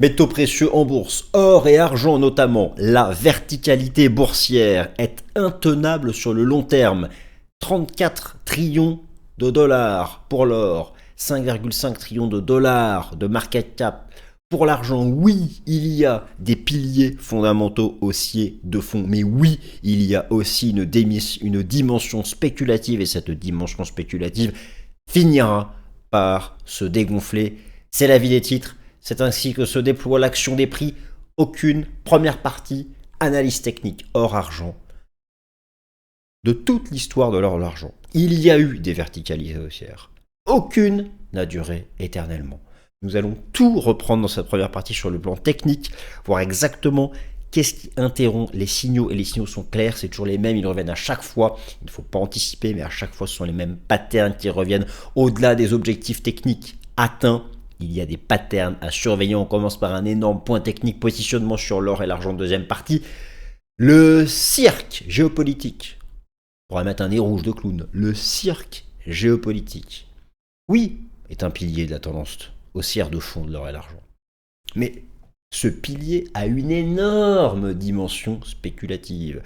Métaux précieux en bourse, or et argent notamment, la verticalité boursière est intenable sur le long terme. 34 trillions de dollars pour l'or, 5,5 trillions de dollars de market cap. Pour l'argent, oui, il y a des piliers fondamentaux haussiers de fond, mais oui, il y a aussi une dimension spéculative, et cette dimension spéculative finira par se dégonfler. C'est la vie des titres. C'est ainsi que se déploie l'action des prix. Aucune première partie, analyse technique, or-argent. De toute l'histoire de l'or et l'argent, il y a eu des verticalités haussières. Aucune n'a duré éternellement. Nous allons tout reprendre dans cette première partie sur le plan technique, voir exactement qu'est-ce qui interrompt les signaux, et les signaux sont clairs, c'est toujours les mêmes, ils reviennent à chaque fois, il ne faut pas anticiper, mais à chaque fois ce sont les mêmes patterns qui reviennent au-delà des objectifs techniques atteints. Il y a des patterns à surveiller. On commence par un énorme point technique, positionnement sur l'or et l'argent, deuxième partie. Le cirque géopolitique. On pourrait mettre un nez rouge de clown. Le cirque géopolitique, oui, est un pilier de la tendance haussière de fond de l'or et l'argent. Mais ce pilier a une énorme dimension spéculative.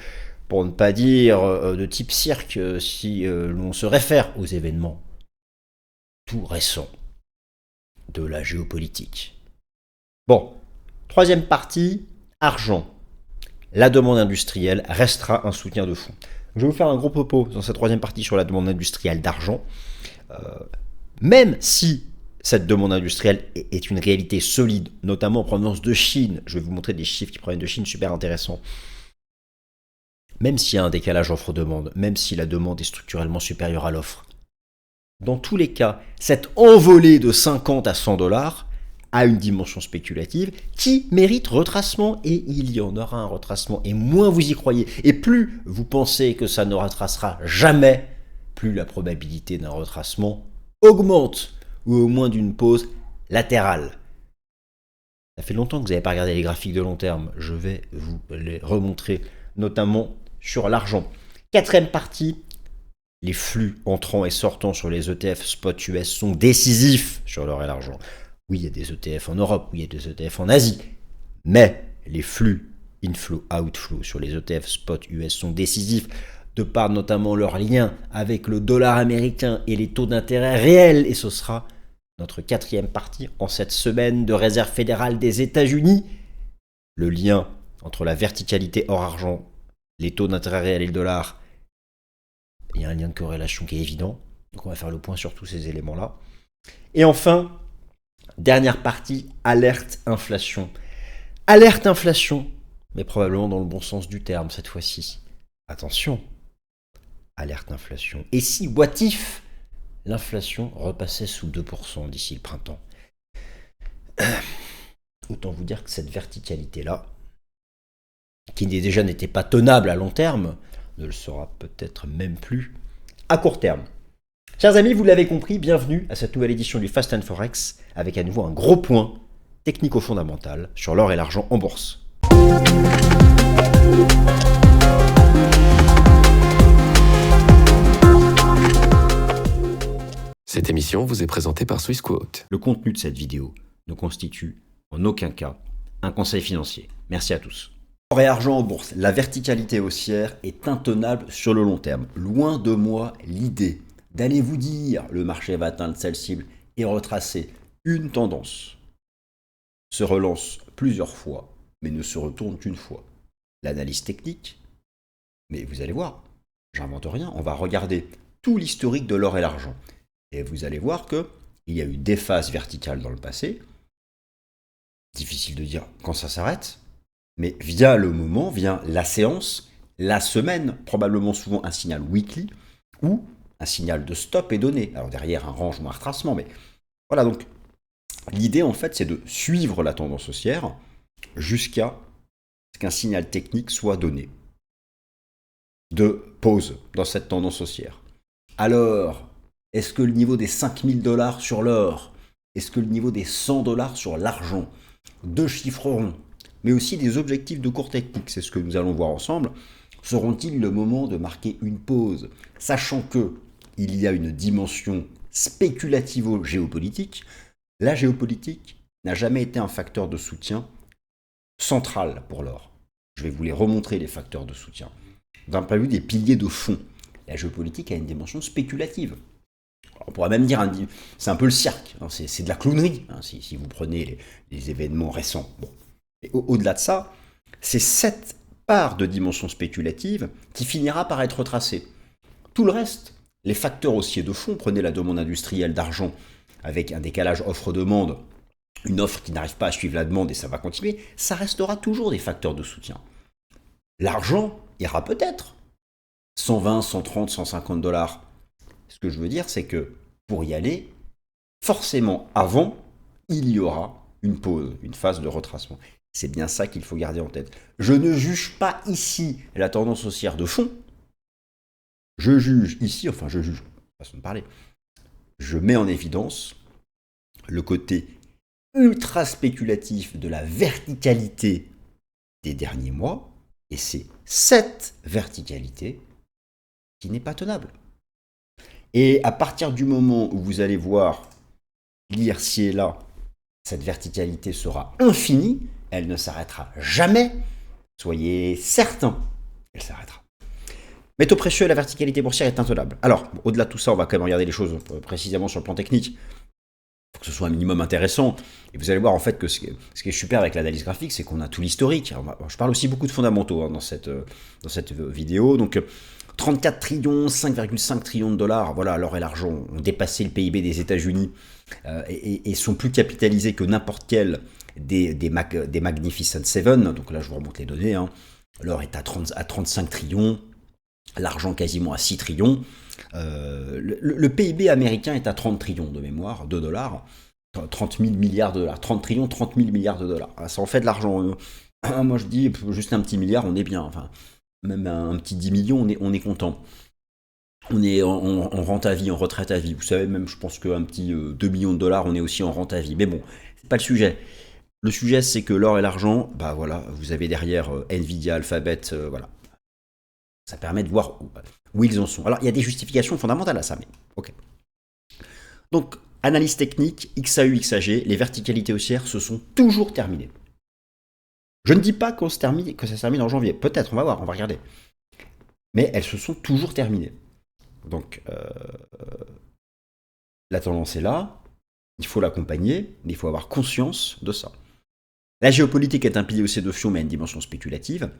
Pour ne pas dire de type cirque, si l'on se réfère aux événements tout récents de la géopolitique. Bon, troisième partie, argent. La demande industrielle restera un soutien de fond. Je vais vous faire un gros propos dans cette troisième partie sur la demande industrielle d'argent. Même si cette demande industrielle est une réalité solide, notamment en provenance de Chine, je vais vous montrer des chiffres qui proviennent de Chine super intéressants. Même s'il y a un décalage offre-demande, même si la demande est structurellement supérieure à l'offre, dans tous les cas, cette envolée de 50 à 100 dollars a une dimension spéculative qui mérite retracement, et il y en aura un retracement. Et moins vous y croyez, et plus vous pensez que ça ne retracera jamais, plus la probabilité d'un retracement augmente, ou au moins d'une pause latérale. Ça fait longtemps que vous n'avez pas regardé les graphiques de long terme, je vais vous les remontrer, notamment sur l'argent. Quatrième partie, les flux entrants et sortants sur les ETF spot US sont décisifs sur l'or et l'argent. Oui, il y a des ETF en Europe, oui, il y a des ETF en Asie, mais les flux inflow-outflow sur les ETF spot US sont décisifs, de par notamment leur lien avec le dollar américain et les taux d'intérêt réels, et ce sera notre quatrième partie en cette semaine de réserve fédérale des États-Unis. Le lien entre la verticalité or-argent, les taux d'intérêt réels et le dollar, il y a un lien de corrélation qui est évident. Donc on va faire le point sur tous ces éléments-là. Et enfin, dernière partie, alerte inflation. Alerte inflation, mais probablement dans le bon sens du terme cette fois-ci. Attention, alerte inflation. Et si, what if, l'inflation repassait sous 2% d'ici le printemps? Autant vous dire que cette verticalité-là, qui déjà n'était pas tenable à long terme, ne le sera peut-être même plus à court terme. Chers amis, vous l'avez compris, bienvenue à cette nouvelle édition du Fast and Forex, avec à nouveau un gros point technico-fondamental sur l'or et l'argent en bourse. Cette émission vous est présentée par Swissquote. Le contenu de cette vidéo ne constitue en aucun cas un conseil financier. Merci à tous. Or et argent en bourse, la verticalité haussière est intenable sur le long terme. Loin de moi l'idée d'aller vous dire le marché va atteindre cette cible et retracer une tendance. Se relance plusieurs fois, mais ne se retourne qu'une fois. L'analyse technique, mais vous allez voir, j'invente rien, on va regarder tout l'historique de l'or et l'argent. Et vous allez voir qu'il y a eu des phases verticales dans le passé. Difficile de dire quand ça s'arrête. Mais vient le moment, vient la séance, la semaine, probablement souvent un signal weekly, où un signal de stop est donné. Alors derrière un range ou un retracement, mais voilà, donc l'idée en fait c'est de suivre la tendance haussière jusqu'à ce qu'un signal technique soit donné de pause dans cette tendance haussière. Alors, est-ce que le niveau des 5000 dollars sur l'or, est-ce que le niveau des 100 dollars sur l'argent, deux chiffres ronds, mais aussi des objectifs de cours techniques, c'est ce que nous allons voir ensemble, seront-ils le moment de marquer une pause, sachant que il y a une dimension spéculativo-géopolitique. La géopolitique n'a jamais été un facteur de soutien central pour l'or. Je vais vous les remontrer, les facteurs de soutien. D'un point de vue des piliers de fond, la géopolitique a une dimension spéculative. Alors, on pourrait même dire, c'est un peu le cirque, hein, c'est de la clownerie, hein, si vous prenez les événements récents. Bon. Et au-delà de ça, c'est cette part de dimension spéculative qui finira par être retracée. Tout le reste, les facteurs haussiers de fond, prenez la demande industrielle d'argent avec un décalage offre-demande, une offre qui n'arrive pas à suivre la demande et ça va continuer, ça restera toujours des facteurs de soutien. L'argent ira peut-être 120, 130, 150 dollars. Ce que je veux dire, c'est que pour y aller, forcément avant, il y aura une pause, une phase de retracement. C'est bien ça qu'il faut garder en tête. Je ne juge pas ici la tendance haussière de fond. Je juge ici, façon de parler, je mets en évidence le côté ultra spéculatif de la verticalité des derniers mois, et c'est cette verticalité qui n'est pas tenable. Et à partir du moment où vous allez voir lire ci et là, cette verticalité sera infinie, elle ne s'arrêtera jamais, soyez certains, elle s'arrêtera. Métaux précieux et la verticalité boursière est intenable. Alors, au-delà de tout ça, on va quand même regarder les choses précisément sur le plan technique, pour que ce soit un minimum intéressant. Et vous allez voir en fait que ce qui est super avec l'analyse graphique, c'est qu'on a tout l'historique. Je parle aussi beaucoup de fondamentaux dans cette vidéo. Donc 34 trillions, 5,5 trillions de dollars, voilà, l'or et l'argent ont dépassé le PIB des États-Unis et sont plus capitalisés que n'importe quel des Magnificent Seven. Donc là, je vous remonte les données. Hein. L'or est à 35 trillions, l'argent quasiment à 6 trillions. Le PIB américain est à 30 trillions de mémoire, de dollars, 30 000 milliards de dollars, 30 trillions, 30 000 milliards de dollars. Ça en fait de l'argent. Moi je dis, juste un petit milliard, on est bien. Enfin, même un petit 10 millions, on est content. On est en rente à vie, en retraite à vie. Vous savez, même je pense qu'un petit 2 millions de dollars, on est aussi en rente à vie. Mais bon, c'est pas le sujet. Le sujet, c'est que l'or et l'argent, bah voilà, vous avez derrière Nvidia, Alphabet, voilà. Ça permet de voir où ils en sont. Alors, il y a des justifications fondamentales à ça, mais ok. Donc, analyse technique, XAU, XAG, les verticalités haussières se sont toujours terminées. Je ne dis pas que ça se termine en janvier. Peut-être, on va voir, on va regarder. Mais elles se sont toujours terminées. Donc, la tendance est là. Il faut l'accompagner, mais il faut avoir conscience de ça. La géopolitique est un pilier haussier de fond, mais à une dimension spéculative.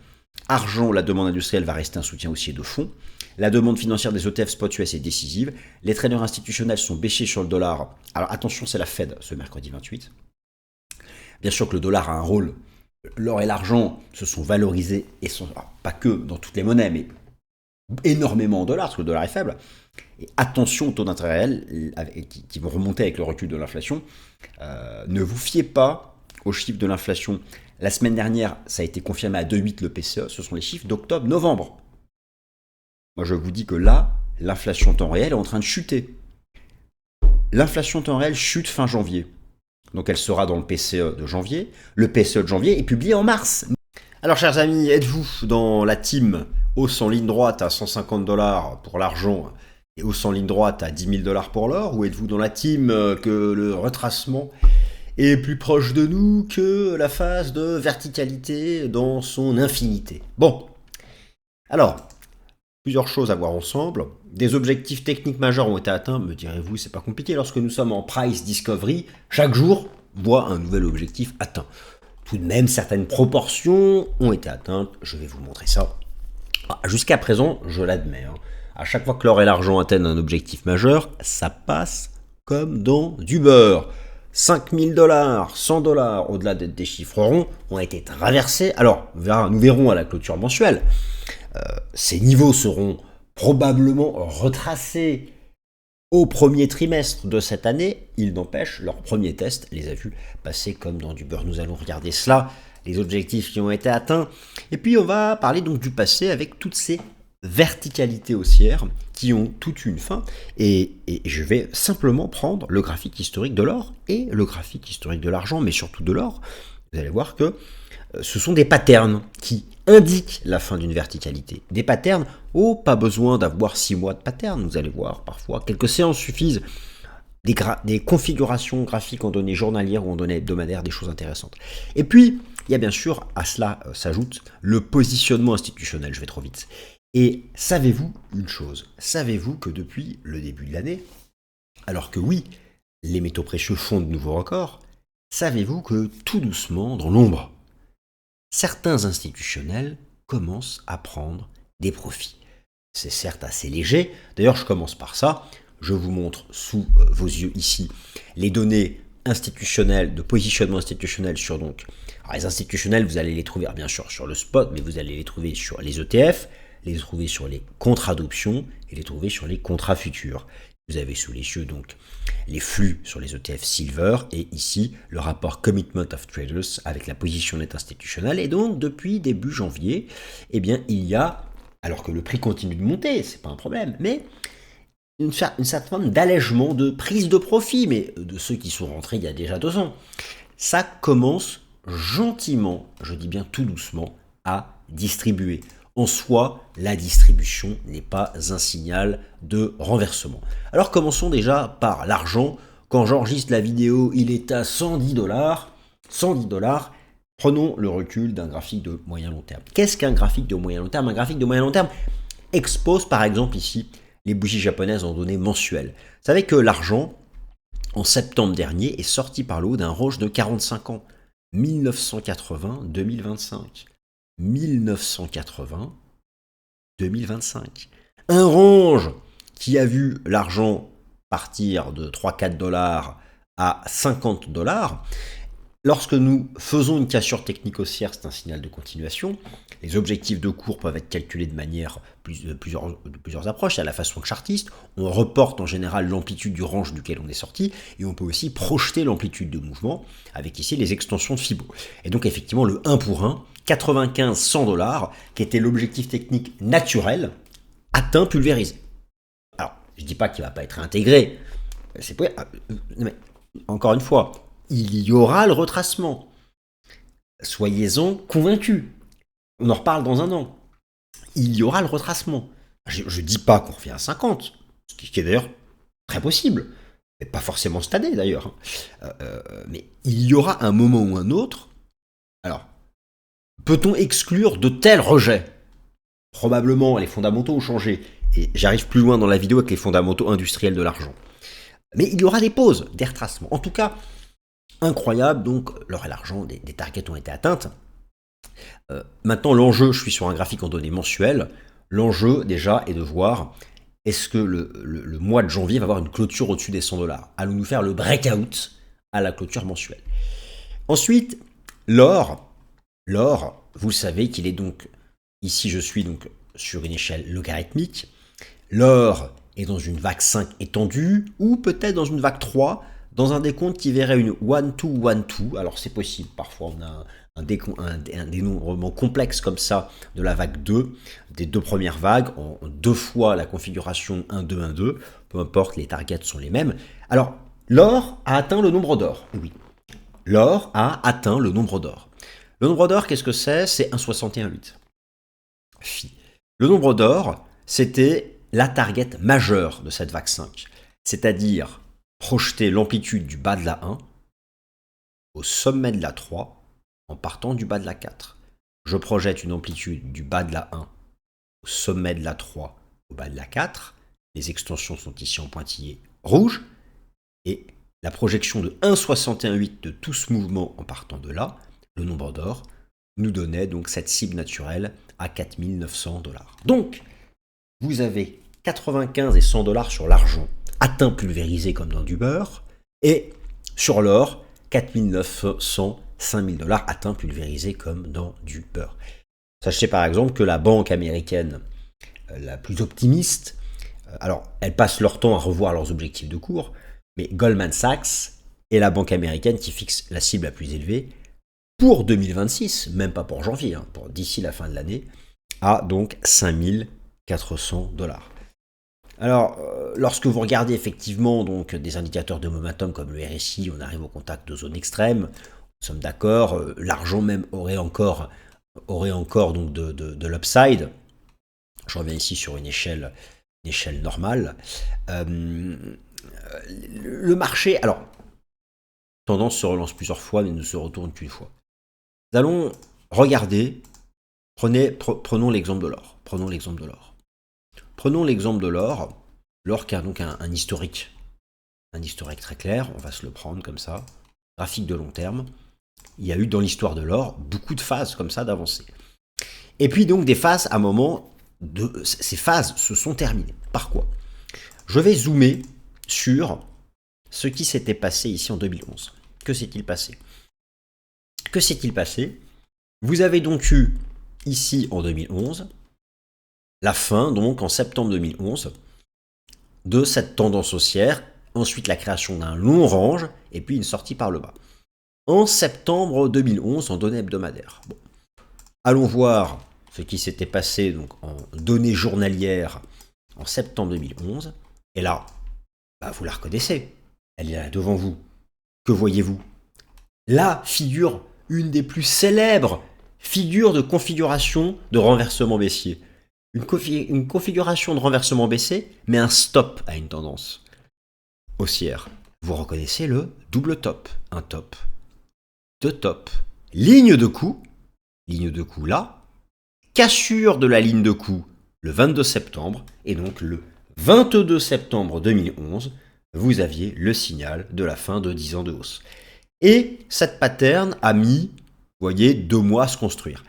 Argent, la demande industrielle va rester un soutien haussier de fond. La demande financière des ETF spot US est décisive. Les traders institutionnels sont bêchés sur le dollar. Alors attention, c'est la Fed ce mercredi 28. Bien sûr que le dollar a un rôle. L'or et l'argent se sont valorisés, et sont, pas que dans toutes les monnaies, mais énormément en dollars, parce que le dollar est faible. Et attention aux taux d'intérêt réels qui vont remonter avec le recul de l'inflation. Ne vous fiez pas aux chiffres de l'inflation. La semaine dernière, ça a été confirmé à 2,8 le PCE, ce sont les chiffres d'octobre-novembre. Moi, je vous dis que là, l'inflation temps réel est en train de chuter. L'inflation temps réel chute fin janvier. Donc, elle sera dans le PCE de janvier. Le PCE de janvier est publié en mars. Alors, chers amis, êtes-vous dans la team hausse en ligne droite à 150 dollars pour l'argent et hausse en ligne droite à 10 000 dollars pour l'or? Ou êtes-vous dans la team que le retracement est plus proche de nous que la phase de verticalité dans son infinité? Bon, alors, plusieurs choses à voir ensemble. Des objectifs techniques majeurs ont été atteints, me direz-vous, c'est pas compliqué. Lorsque nous sommes en price discovery, chaque jour voit un nouvel objectif atteint. Tout de même, certaines proportions ont été atteintes, je vais vous montrer ça. Jusqu'à présent, je l'admets, hein. À chaque fois que l'or et l'argent atteignent un objectif majeur, ça passe comme dans du beurre. 5 000 dollars, 100 dollars, au-delà des chiffres ronds, ont été traversés. Alors, nous verrons à la clôture mensuelle. Ces niveaux seront probablement retracés au premier trimestre de cette année. Il n'empêche, leur premier test les a vus passer comme dans du beurre. Nous allons regarder cela, les objectifs qui ont été atteints. Et puis, on va parler donc du passé avec toutes ces verticalités haussières qui ont toute une fin, et je vais simplement prendre le graphique historique de l'or et le graphique historique de l'argent, mais surtout de l'or. Vous allez voir que ce sont des patterns qui indiquent la fin d'une verticalité. Des patterns, pas besoin d'avoir 6 mois de patterns, vous allez voir, parfois quelques séances suffisent des configurations graphiques en données journalières ou en données hebdomadaires, des choses intéressantes. Et puis, il y a bien sûr, à cela s'ajoute le positionnement institutionnel. Je vais trop vite. Et savez-vous une chose? Savez-vous que depuis le début de l'année, alors que oui, les métaux précieux font de nouveaux records, savez-vous que tout doucement, dans l'ombre, certains institutionnels commencent à prendre des profits? C'est certes assez léger, d'ailleurs je commence par ça, je vous montre sous vos yeux ici les données institutionnelles, de positionnement institutionnel sur donc... Alors les institutionnels, vous allez les trouver bien sûr sur le spot, mais vous allez les trouver sur les ETF, les trouver sur les contrats d'options et les trouver sur les contrats futurs. Vous avez sous les yeux donc les flux sur les ETF Silver et ici le rapport Commitment of Traders avec la position nette institutionnelle. Et donc depuis début janvier, eh bien il y a, alors que le prix continue de monter, c'est pas un problème, mais une certaine forme d'allègement de prise de profit, mais de ceux qui sont rentrés il y a déjà 2 ans. Ça commence gentiment, je dis bien tout doucement, à distribuer. En soi, la distribution n'est pas un signal de renversement. Alors commençons déjà par l'argent. Quand j'enregistre la vidéo, il est à 110 $. 110 $. Prenons le recul d'un graphique de moyen long terme. Qu'est-ce qu'un graphique de moyen long terme? Un graphique de moyen long terme expose par exemple ici les bougies japonaises en données mensuelles. Vous savez que l'argent, en septembre dernier, est sorti par le haut d'un range de 45 ans. 1980-2025. 1980-2025. Un range qui a vu l'argent partir de 3-4 $ à 50 $. Lorsque nous faisons une cassure technique haussière, c'est un signal de continuation. Les objectifs de cours peuvent être calculés de manière plusieurs approches, à la façon chartiste. On reporte en général l'amplitude du range duquel on est sorti, et on peut aussi projeter l'amplitude de mouvement, avec ici les extensions de Fibo. Et donc effectivement le 1 pour 1, 95-100 $, qui était l'objectif technique naturel, atteint, pulvérisé. Alors, je ne dis pas qu'il ne va pas être intégré, mais encore une fois, il y aura le retracement. Soyez-en convaincus. On en reparle dans un an. Il y aura le retracement. Je ne dis pas qu'on revient à 50, ce qui est d'ailleurs très possible, mais pas forcément cette année d'ailleurs. Mais il y aura un moment ou un autre. Alors, peut-on exclure de tels rejets? Probablement, les fondamentaux ont changé. Et j'arrive plus loin dans la vidéo avec les fondamentaux industriels de l'argent. Mais il y aura des pauses, des retracements. En tout cas, incroyable, donc l'or et l'argent, des targets ont été atteintes. Maintenant, l'enjeu, je suis sur un graphique en données mensuelles, l'enjeu déjà est de voir est-ce que le mois de janvier va avoir une clôture au-dessus des 100 $. Allons-nous faire le breakout à la clôture mensuelle? Ensuite, l'or, vous savez qu'il est donc, ici je suis donc sur une échelle logarithmique, l'or est dans une vague 5 étendue, ou peut-être dans une vague 3, dans un décompte qui verrait une 1-2-1-2, alors c'est possible, parfois on a un dénombrement complexe comme ça de la vague 2, des 2 premières vagues, en 2 fois la configuration 1-2-1-2, peu importe, les targets sont les mêmes. Alors, l'or a atteint le nombre d'or, oui. L'or a atteint le nombre d'or. Le nombre d'or, qu'est-ce que c'est? C'est 1,61,8. Le nombre d'or, c'était la target majeure de cette vague 5, c'est-à-dire projeter l'amplitude du bas de la 1 au sommet de la 3 en partant du bas de la 4. Je projette une amplitude du bas de la 1 au sommet de la 3 au bas de la 4. Les extensions sont ici en pointillé rouge. Et la projection de 1,61,8 de tout ce mouvement en partant de là, le nombre d'or, nous donnait donc cette cible naturelle à 4 900 $. Donc, vous avez 95 et 100 $ sur l'argent, atteint pulvérisé comme dans du beurre, et sur l'or, 4 900, 5 000 $ atteint pulvérisé comme dans du beurre. Sachez par exemple que la banque américaine la plus optimiste, alors elles passent leur temps à revoir leurs objectifs de cours, mais Goldman Sachs est la banque américaine qui fixe la cible la plus élevée pour 2026, même pas pour janvier, pour d'ici la fin de l'année, à donc 5 400 $. Alors, lorsque vous regardez effectivement donc des indicateurs de momentum comme le RSI, on arrive au contact de zones extrêmes, nous sommes d'accord, l'argent même aurait encore donc de l'upside. Je reviens ici sur une échelle normale. le marché, alors, tendance se relance plusieurs fois, mais ne se retourne qu'une fois. Nous allons regarder, prenons l'exemple de l'or. Prenons l'exemple de l'or. Prenons l'exemple de l'or, l'or qui a donc un historique très clair, on va se le prendre comme ça, graphique de long terme. Il y a eu dans l'histoire de l'or beaucoup de phases comme ça d'avancée. Et puis donc des phases, à un moment, ces phases se sont terminées. Par quoi? Je vais zoomer sur ce qui s'était passé ici en 2011. Que s'est-il passé? Que s'est-il passé? Vous avez donc eu ici en 2011 la fin, donc en septembre 2011, de cette tendance haussière, ensuite la création d'un long range, et puis une sortie par le bas. En septembre 2011, en données hebdomadaires. Bon. Allons voir ce qui s'était passé donc, en données journalières en septembre 2011. Et là, vous la reconnaissez. Elle est là devant vous. Que voyez-vous? Là figure une des plus célèbres figures de configuration de renversement baissier. Une configuration de renversement baissier, mais un stop à une tendance haussière. Vous reconnaissez le double top. Un top, deux tops, ligne de coup là, cassure de la ligne de coup le 22 septembre, et donc le 22 septembre 2011, vous aviez le signal de la fin de 10 ans de hausse. Et cette pattern a mis, vous voyez, 2 mois à se construire.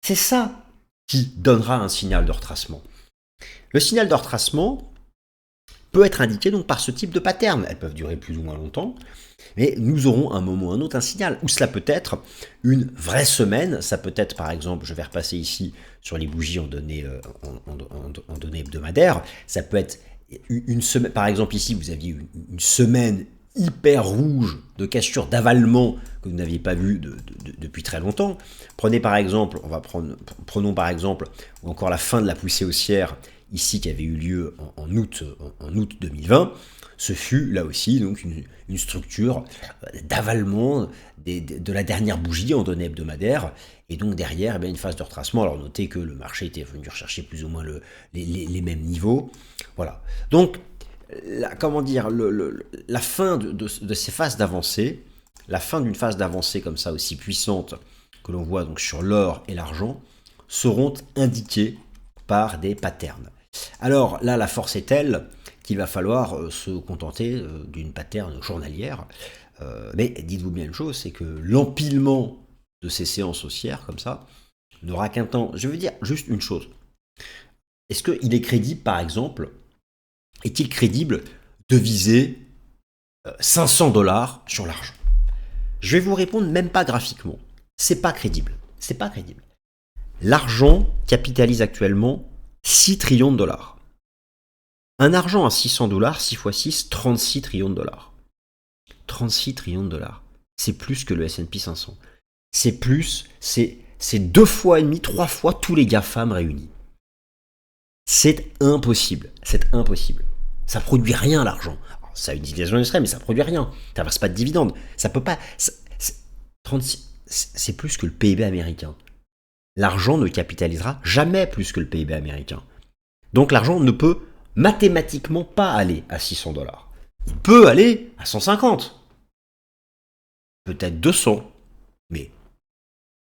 C'est ça qui donnera un signal de retracement. Le signal de retracement peut être indiqué donc par ce type de pattern. Elles peuvent durer plus ou moins longtemps, mais nous aurons un moment ou un autre un signal, ou cela peut être une vraie semaine. Ça peut être par exemple, je vais repasser ici sur les bougies en données hebdomadaires, ça peut être une semaine, par exemple ici vous aviez une semaine hyper rouge de cassure d'avalement que vous n'aviez pas vu depuis très longtemps. Prenons par exemple, ou encore la fin de la poussée haussière ici qui avait eu lieu en août 2020. Ce fut là aussi donc une structure d'avalement de la dernière bougie en données hebdomadaires, et donc derrière une phase de retracement. Alors notez que le marché était venu rechercher plus ou moins les mêmes niveaux. Voilà. Donc la fin de ces phases d'avancée, la fin d'une phase d'avancée comme ça aussi puissante que l'on voit donc sur l'or et l'argent, seront indiquées par des patterns. Alors là, la force est telle qu'il va falloir se contenter d'une pattern journalière. Mais dites-vous bien une chose, c'est que l'empilement de ces séances haussières comme ça n'aura qu'un temps. Je veux dire juste une chose. Est-ce qu'il est crédible, par exemple, est-il crédible de viser 500 $ sur l'argent? Je vais vous répondre même pas graphiquement. C'est pas crédible. C'est pas crédible. L'argent capitalise actuellement 6 trillions de dollars. Un argent à 600 $, 6 x 6, 36 trillions de dollars. 36 trillions de dollars. C'est plus que le S&P 500. C'est 2 fois et demi, 3 fois tous les GAFAM réunis. C'est impossible. C'est impossible. Ça produit rien, l'argent. Alors, ça a une division industrielle, mais ça produit rien. Ça ne verse pas de dividendes. Ça peut pas. 36, c'est plus que le PIB américain. L'argent ne capitalisera jamais plus que le PIB américain. Donc l'argent ne peut mathématiquement pas aller à 600 $. Il peut aller à 150. Peut-être 200. Mais,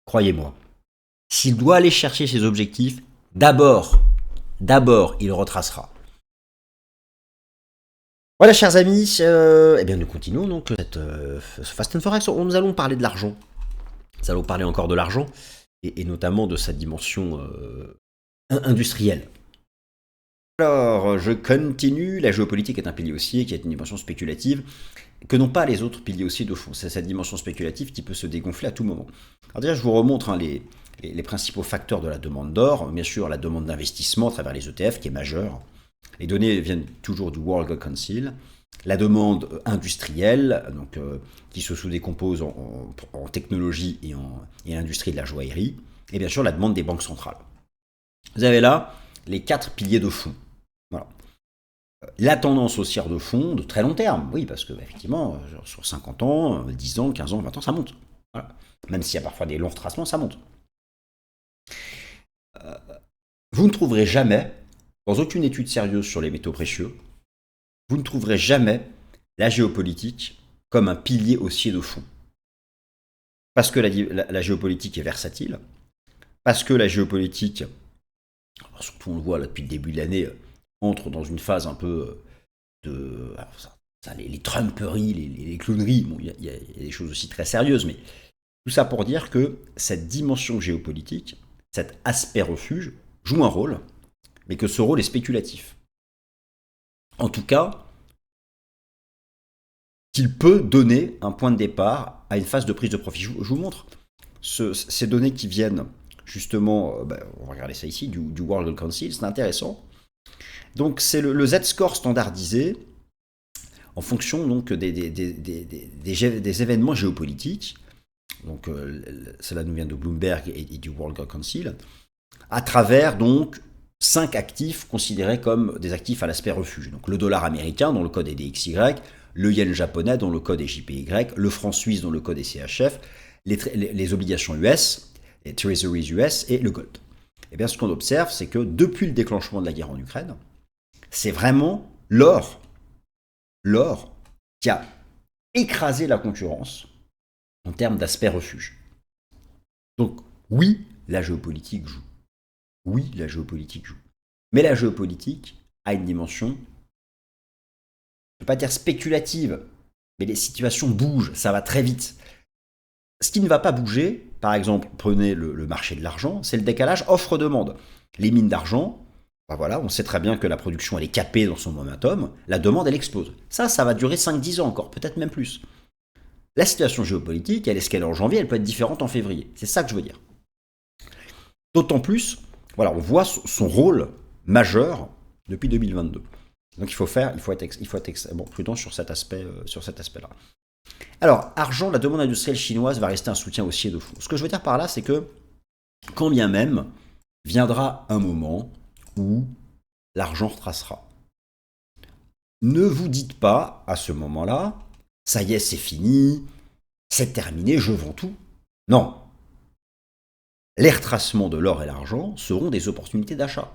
croyez-moi, s'il doit aller chercher ses objectifs, d'abord, il retracera. Voilà, chers amis, eh bien nous continuons donc ce Fast and Forex. Nous allons parler de l'argent. Nous allons parler encore de l'argent, et notamment de sa dimension industrielle. Alors, je continue. La géopolitique est un pilier haussier qui a une dimension spéculative que n'ont pas les autres piliers haussiers de fond. C'est cette dimension spéculative qui peut se dégonfler à tout moment. Alors déjà, je vous remontre les principaux facteurs de la demande d'or. Bien sûr, la demande d'investissement à travers les ETF qui est majeure. Les données viennent toujours du World Gold Council. La demande industrielle, donc, qui se sous-décompose en technologie et l'industrie de la joaillerie. Et bien sûr, la demande des banques centrales. Vous avez là les 4 piliers de fond. Voilà. La tendance haussière de fond de très long terme, oui, parce que effectivement, sur 50 ans, 10 ans, 15 ans, 20 ans, ça monte. Voilà. Même s'il y a parfois des longs retracements, ça monte. Vous ne trouverez jamais, dans aucune étude sérieuse sur les métaux précieux, vous ne trouverez jamais la géopolitique comme un pilier haussier de fond. Parce que la géopolitique est versatile, parce que la géopolitique, alors surtout on le voit là, depuis le début de l'année, entre dans une phase un peu de... les trumperies, les clowneries, bon, il y a des choses aussi très sérieuses, mais tout ça pour dire que cette dimension géopolitique, cet aspect refuge, joue un rôle, mais que ce rôle est spéculatif. En tout cas, qu'il peut donner un point de départ à une phase de prise de profit. Je vous montre ces données qui viennent justement, on va regarder ça ici, du World Council, c'est intéressant. Donc c'est le Z-score standardisé en fonction donc des événements géopolitiques. Donc cela nous vient de Bloomberg et du World Council, à travers donc 5 actifs considérés comme des actifs à l'aspect refuge. Donc le dollar américain dont le code est DXY, le yen japonais dont le code est JPY, le franc suisse dont le code est CHF, les obligations US, les treasuries US et le gold. Et bien ce qu'on observe, c'est que depuis le déclenchement de la guerre en Ukraine, c'est vraiment l'or qui a écrasé la concurrence en termes d'aspect refuge. Donc oui, la géopolitique joue. Oui, la géopolitique joue. Mais la géopolitique a une dimension, je ne veux pas dire spéculative, mais les situations bougent, ça va très vite. Ce qui ne va pas bouger, par exemple, prenez le marché de l'argent, c'est le décalage offre-demande. Les mines d'argent, voilà, on sait très bien que la production elle est capée dans son momentum, la demande elle explose. Ça va durer 5-10 ans encore, peut-être même plus. La situation géopolitique, elle est ce qu'elle est en janvier, elle peut être différente en février. C'est ça que je veux dire. D'autant plus, voilà, on voit son rôle majeur depuis 2022. Donc il faut être prudent sur cet aspect-là. Alors, argent, la demande industrielle chinoise va rester un soutien haussier de fond. Ce que je veux dire par là, c'est que, quand bien même, viendra un moment où l'argent retracera. Ne vous dites pas, à ce moment-là, ça y est, c'est fini, c'est terminé, je vends tout. Non. Les retracements de l'or et l'argent seront des opportunités d'achat.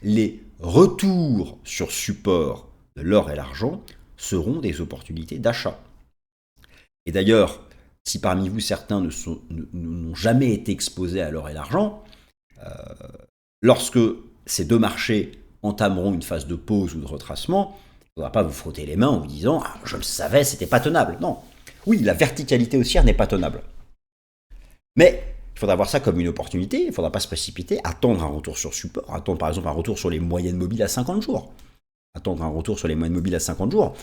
Les retours sur support de l'or et l'argent seront des opportunités d'achat. Et d'ailleurs, si parmi vous certains n'ont jamais été exposés à l'or et l'argent, lorsque ces deux marchés entameront une phase de pause ou de retracement, il ne faudra pas vous frotter les mains en vous disant « Ah, je le savais, c'était pas tenable ». Non. Oui, la verticalité haussière n'est pas tenable. Mais il faudra voir ça comme une opportunité, il ne faudra pas se précipiter, attendre un retour sur support, attendre par exemple un retour sur les moyennes mobiles à 50 jours. Attendre un retour sur les moyennes mobiles à 50 jours.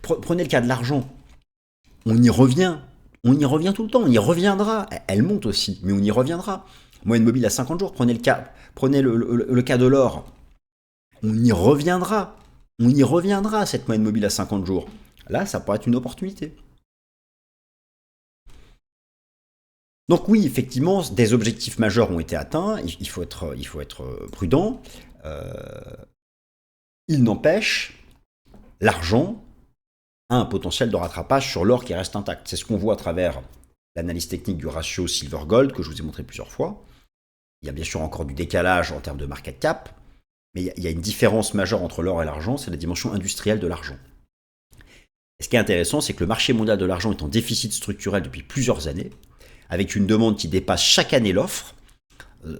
Prenez le cas de l'argent. On y revient tout le temps, on y reviendra. Elle monte aussi, mais on y reviendra. Moyenne mobile à 50 jours, prenez le cas de l'or. On y reviendra, cette moyenne mobile à 50 jours. Là, ça pourrait être une opportunité. Donc oui, effectivement, des objectifs majeurs ont été atteints, il faut être prudent. Il n'empêche, l'argent a un potentiel de rattrapage sur l'or qui reste intact. C'est ce qu'on voit à travers l'analyse technique du ratio silver-gold que je vous ai montré plusieurs fois. Il y a bien sûr encore du décalage en termes de market cap, mais il y a une différence majeure entre l'or et l'argent, c'est la dimension industrielle de l'argent. Et ce qui est intéressant, c'est que le marché mondial de l'argent est en déficit structurel depuis plusieurs années, avec une demande qui dépasse chaque année l'offre,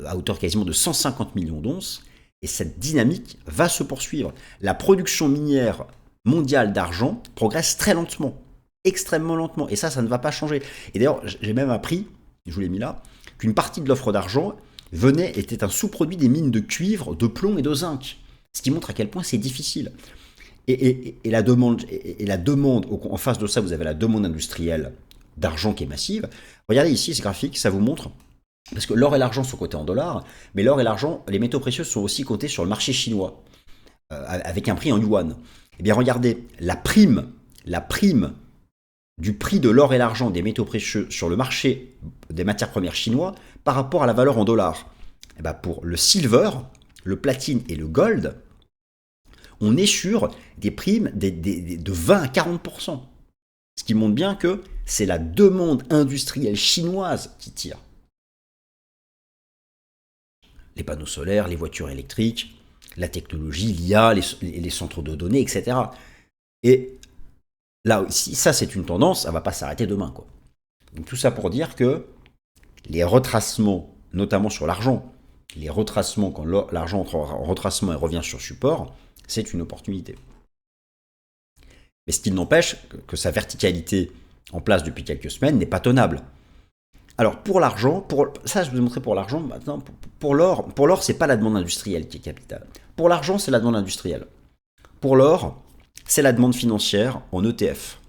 à hauteur quasiment de 150 millions d'onces, et cette dynamique va se poursuivre. La production minière mondiale d'argent progresse très lentement, extrêmement lentement, et ça ne va pas changer. Et d'ailleurs, j'ai même appris, je vous l'ai mis là, qu'une partie de l'offre d'argent était un sous-produit des mines de cuivre, de plomb et de zinc, ce qui montre à quel point c'est difficile. Et la demande, en face de ça, vous avez la demande industrielle d'argent qui est massive. Regardez ici, ce graphique, ça vous montre, parce que l'or et l'argent sont cotés en dollars, mais l'or et l'argent, les métaux précieux sont aussi cotés sur le marché chinois, avec un prix en yuan. Eh bien, regardez, la prime du prix de l'or et l'argent des métaux précieux sur le marché des matières premières chinois par rapport à la valeur en dollars. Eh bien, pour le silver, le platine et le gold, on est sur des primes de 20 à 40%. Ce qui montre bien que c'est la demande industrielle chinoise qui tire. Les panneaux solaires, les voitures électriques, la technologie, l'IA, les centres de données, etc. Et là aussi, ça c'est une tendance, ça ne va pas s'arrêter demain, quoi. Donc tout ça pour dire que les retracements, notamment sur l'argent, les retracements, quand l'argent entre en retracement et revient sur support, c'est une opportunité. Mais ce qui n'empêche que sa verticalité en place depuis quelques semaines n'est pas tenable. Alors pour l'argent, ça je vous ai montré pour l'argent, maintenant pour l'or c'est pas la demande industrielle qui est capitale. Pour l'argent c'est la demande industrielle. Pour l'or c'est la demande financière en ETF.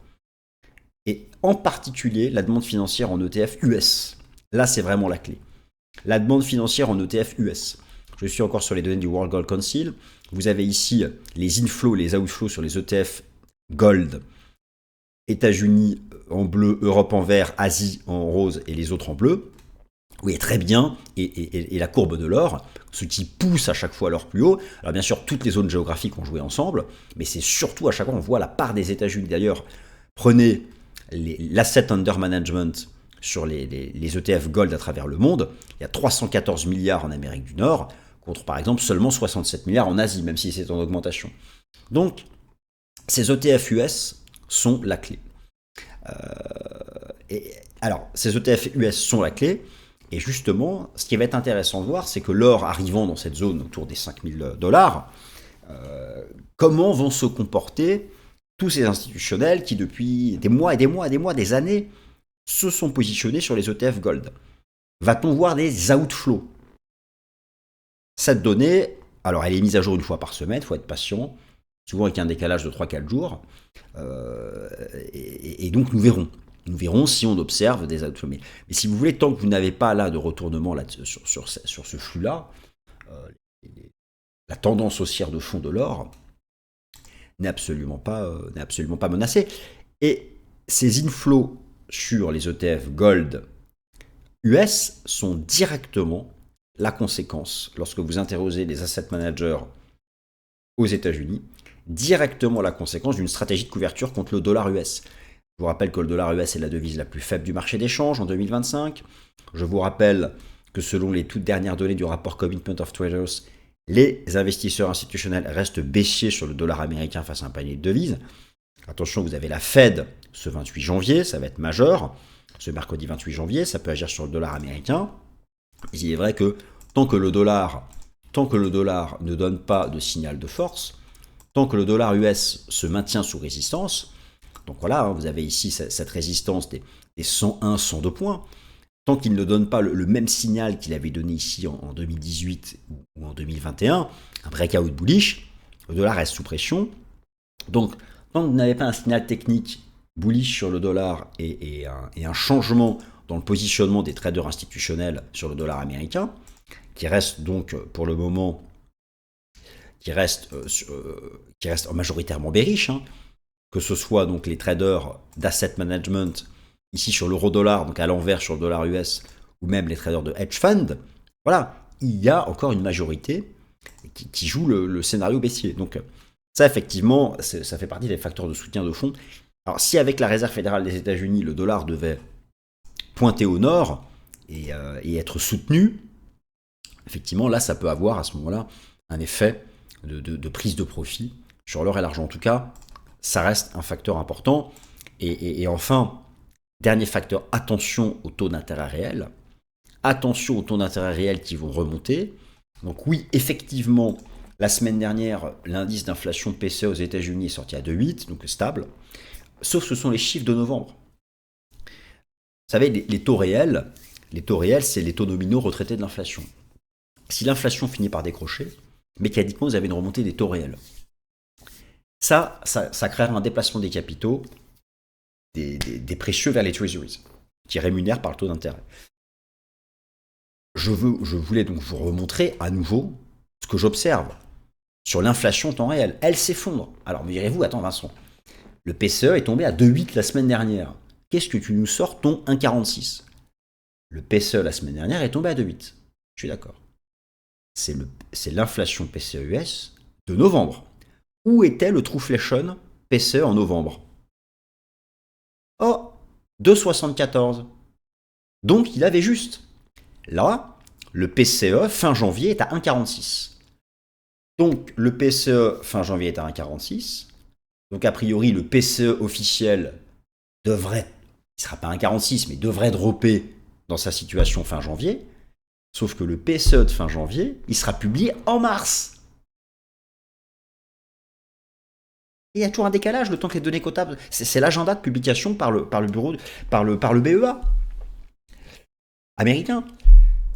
Et en particulier la demande financière en ETF US. Là c'est vraiment la clé. La demande financière en ETF US. Je suis encore sur les données du World Gold Council. Vous avez ici les inflows, les outflows sur les ETF Gold. États-Unis en bleu, Europe en vert, Asie en rose et les autres en bleu. Oui, très bien. Et la courbe de l'or, ce qui pousse à chaque fois l'or plus haut. Alors bien sûr, toutes les zones géographiques ont joué ensemble, mais c'est surtout à chaque fois, on voit la part des États-Unis. D'ailleurs, prenez l'asset under management sur les ETF Gold à travers le monde. Il y a 314 milliards en Amérique du Nord, contre par exemple seulement 67 milliards en Asie, même si c'est en augmentation. Donc, ces ETF US sont la clé. Alors, ces ETF US sont la clé, et justement, ce qui va être intéressant de voir, c'est que l'or arrivant dans cette zone autour des $5 000, comment vont se comporter tous ces institutionnels qui, depuis des mois et des mois et des mois, des années, se sont positionnés sur les ETF Gold. Va-t-on voir des outflows? Cette donnée, alors elle est mise à jour une fois par semaine, il faut être patient, souvent avec un décalage de 3-4 jours, et donc nous verrons. Nous verrons si on observe des outflows. Mais si vous voulez, tant que vous n'avez pas là de retournement là, sur ce flux-là, la tendance haussière de fond de l'or n'est absolument pas menacée. Et ces inflows sur les ETF Gold US sont directement la conséquence, lorsque vous interrogez les asset managers aux États-Unis, directement la conséquence d'une stratégie de couverture contre le dollar US. Je vous rappelle que le dollar US est la devise la plus faible du marché d'échange en 2025. Je vous rappelle que selon les toutes dernières données du rapport Commitment of Traders, les investisseurs institutionnels restent baissiers sur le dollar américain face à un panier de devises. Attention, vous avez la Fed ce 28 janvier, ça va être majeur. Ce mercredi 28 janvier, ça peut agir sur le dollar américain. Il est vrai que tant que le dollar ne donne pas de signal de force, tant que le dollar US se maintient sous résistance, donc voilà, vous avez ici cette résistance des 101, 102 points, tant qu'il ne donne pas le même signal qu'il avait donné ici en 2018 ou en 2021, un breakout bullish, le dollar reste sous pression. Donc, tant que vous n'avez pas un signal technique bullish sur le dollar et un changement dans le positionnement des traders institutionnels sur le dollar américain, qui reste donc pour le moment, qui reste majoritairement bearish, que ce soit donc les traders d'asset management ici sur l'euro-dollar, donc à l'envers sur le dollar US, ou même les traders de hedge fund, voilà, il y a encore une majorité qui joue le scénario baissier. Donc ça, effectivement, ça fait partie des facteurs de soutien de fond. Alors si avec la Réserve fédérale des États-Unis, le dollar devait pointer au nord et être soutenu, effectivement, là, ça peut avoir à ce moment-là un effet de prise de profit sur l'or et l'argent. En tout cas, ça reste un facteur important. Et enfin, dernier facteur, attention aux taux d'intérêt réels. Attention aux taux d'intérêt réels qui vont remonter. Donc oui, effectivement, la semaine dernière, l'indice d'inflation PCE aux États-Unis est sorti à 2,8, donc stable. Sauf que ce sont les chiffres de novembre. Vous savez, les taux réels, c'est les taux nominaux retraités de l'inflation. Si l'inflation finit par décrocher, mécaniquement, vous avez une remontée des taux réels. Ça créera un déplacement des capitaux, des précieux vers les treasuries, qui rémunèrent par le taux d'intérêt. Je voulais donc vous remontrer à nouveau ce que j'observe sur l'inflation en temps réel. Elle s'effondre. Alors me direz-vous, attends Vincent, le PCE est tombé à 2,8 la semaine dernière. Qu'est-ce que tu nous sors ton 1,46 ? Le PCE la semaine dernière est tombé à 2,8. Je suis d'accord. C'est l'inflation PCE-US de novembre. Où était le Trueflation PCE en novembre ? Oh, 2,74. Donc il avait juste. Là, le PCE fin janvier est à 1,46. Donc le PCE fin janvier est à 1,46. Donc a priori le PCE officiel devrait, il ne sera pas 1,46 mais devrait dropper dans sa situation fin janvier. Sauf que le PCE de fin janvier, il sera publié en mars. Et il y a toujours un décalage, le temps que les données comptables, c'est l'agenda de publication par le bureau, par le BEA américain.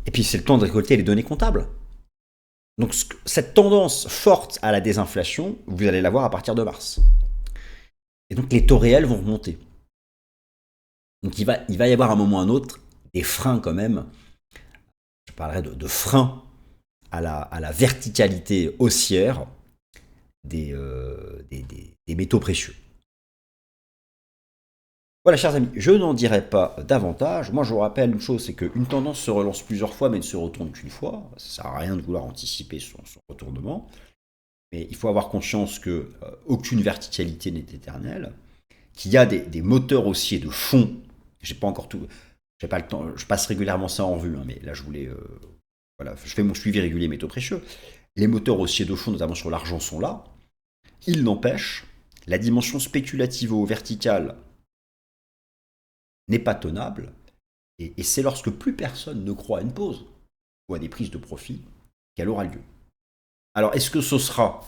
Et puis c'est le temps de récolter les données comptables. Donc cette tendance forte à la désinflation, vous allez la voir à partir de mars. Et donc les taux réels vont remonter. Donc il va y avoir à un moment ou à un autre des freins quand même. Je parlerai de freins à la verticalité haussière des métaux précieux. Voilà, chers amis, je n'en dirai pas davantage. Moi, je vous rappelle une chose, c'est qu'une tendance se relance plusieurs fois, mais ne se retourne qu'une fois. Ça ne sert à rien de vouloir anticiper son retournement. Mais il faut avoir conscience qu'aucune verticalité n'est éternelle, qu'il y a des moteurs haussiers de fond. J'ai pas encore tout, j'ai pas le temps. Je passe régulièrement ça en revue, hein, mais là, je voulais, voilà, je fais mon suivi régulier métaux précieux. Les moteurs haussiers de fond, notamment sur l'argent, sont là. Il n'empêche, la dimension spéculativo-verticale n'est pas tenable, et c'est lorsque plus personne ne croit à une pause ou à des prises de profit qu'elle aura lieu. Alors, est-ce que ce sera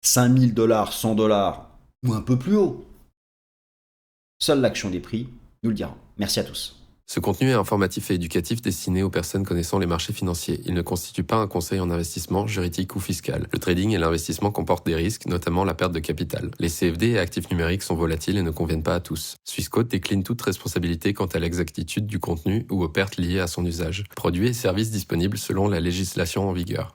5 000 $, 100 $ ou un peu plus haut? Seule l'action des prix nous le dira. Merci à tous. Ce contenu est informatif et éducatif destiné aux personnes connaissant les marchés financiers. Il ne constitue pas un conseil en investissement, juridique ou fiscal. Le trading et l'investissement comportent des risques, notamment la perte de capital. Les CFD et actifs numériques sont volatiles et ne conviennent pas à tous. Swissquote décline toute responsabilité quant à l'exactitude du contenu ou aux pertes liées à son usage. Produits et services disponibles selon la législation en vigueur.